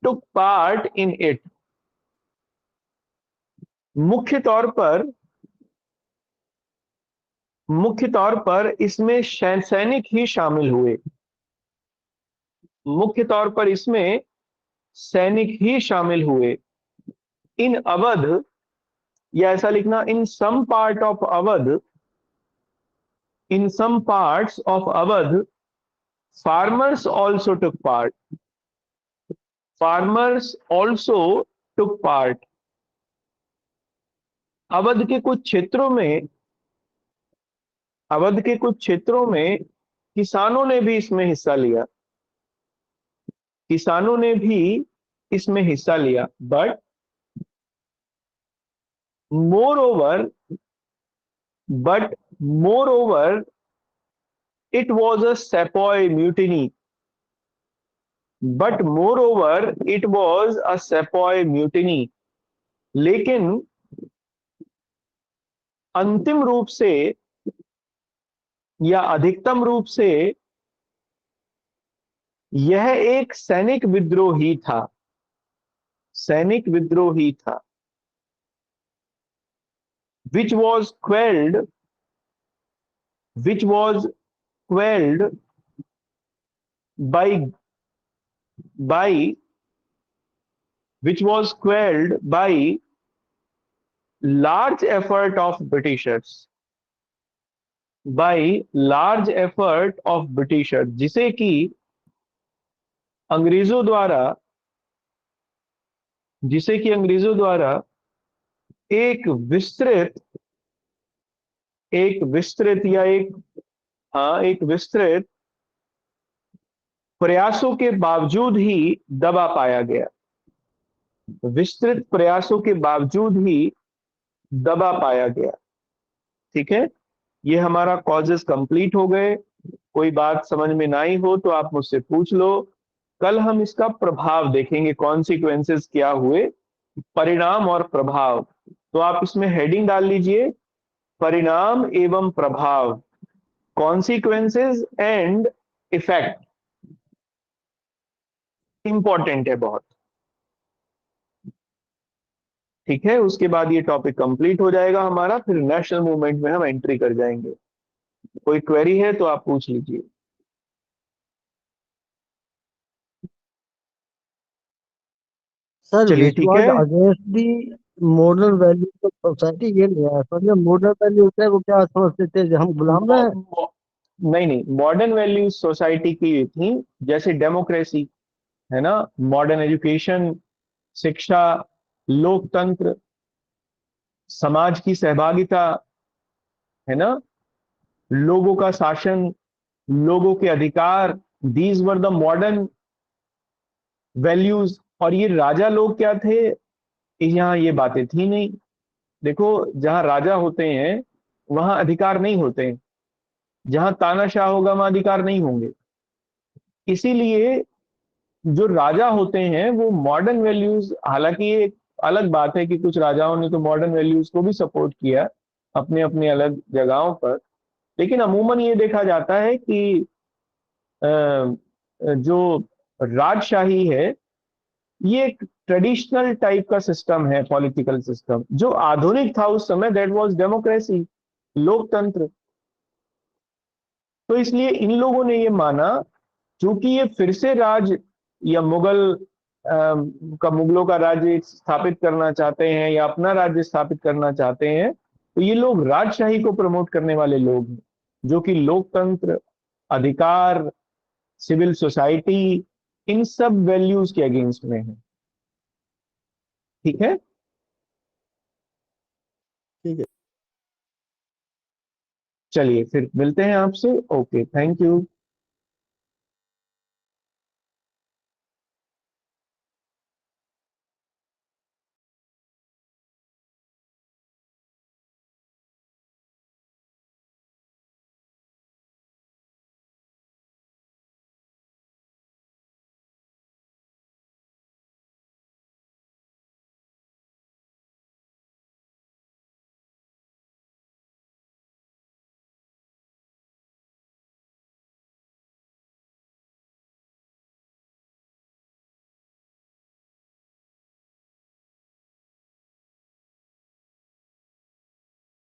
took part in it. मुख्य तौर पर इसमें सैनिक ही शामिल हुए। इन अवध, या ऐसा लिखना, in some parts of Awadh farmers also took part. Awadh के कुछ क्षेत्रों में किसानों ने भी इसमें हिस्सा लिया। But moreover it was a sepoy mutiny. लेकिन अंतिम रूप से या अधिकतम रूप से यह एक सैनिक विद्रोह ही था, which was quelled by large effort of Britishers, जिसे कि अंग्रेजों द्वारा एक विस्तृत प्रयासों के बावजूद ही दबा पाया गया। ठीक है। ये हमारा कॉजेस कंप्लीट हो गए। कोई बात समझ में ना आई हो तो आप मुझसे पूछ लो। कल हम इसका प्रभाव देखेंगे, कॉन्सिक्वेंसेस क्या हुए, परिणाम और प्रभाव। तो आप इसमें हेडिंग डाल लीजिए, परिणाम एवं प्रभाव, कॉन्सिक्वेंसेस एंड इफेक्ट। इंपॉर्टेंट है बहुत, ठीक है। उसके बाद ये टॉपिक कंप्लीट हो जाएगा हमारा, फिर नेशनल मूवमेंट में हम एंट्री कर जाएंगे। कोई क्वेरी है तो आप पूछ लीजिए। सर चलिए, विच ठीक वाज है। Against the moral value of society, ये नहीं है समझे। मोरल वैल्यू होता है, वो क्या समझते थे कि हम गुलाम हैं? नहीं नहीं, मॉडर्न वैल्यूज सोसाइटी की थी, जैसे डेमोक्रेसी है ना, मॉडर्न एजुकेशन, शिक्षा, लोकतंत्र, समाज की सहभागिता, है ना, लोगों का शासन, लोगों के अधिकार। These were the modern values. और ये राजा लोग क्या थे, यहाँ ये बातें थी नहीं। देखो, जहां राजा होते हैं वहां अधिकार नहीं होते हैं, जहां तानाशाह होगा वहां अधिकार नहीं होंगे। इसीलिए जो राजा होते हैं वो मॉडर्न वैल्यूज, हालांकि ये एक अलग बात है कि कुछ राजाओं ने तो मॉडर्न वैल्यूज को भी सपोर्ट किया अपने अपने अलग जगहों पर, लेकिन अमूमन ये देखा जाता है कि जो राजशाही है ये एक ट्रेडिशनल टाइप का सिस्टम है, पॉलिटिकल सिस्टम। जो आधुनिक था उस समय, दैट वाज डेमोक्रेसी, लोकतंत्र। तो इसलिए इन लोगों ने ये माना, क्योंकि ये फिर से राज या मुगलों का राज्य स्थापित करना चाहते हैं या अपना राज्य स्थापित करना चाहते हैं, तो ये लोग राजशाही को प्रमोट करने वाले लोग हैं, जो कि लोकतंत्र, अधिकार, सिविल सोसाइटी, इन सब वैल्यूज के अगेंस्ट में है। ठीक है। ठीक है। चलिए फिर मिलते हैं आपसे। Okay, thank you.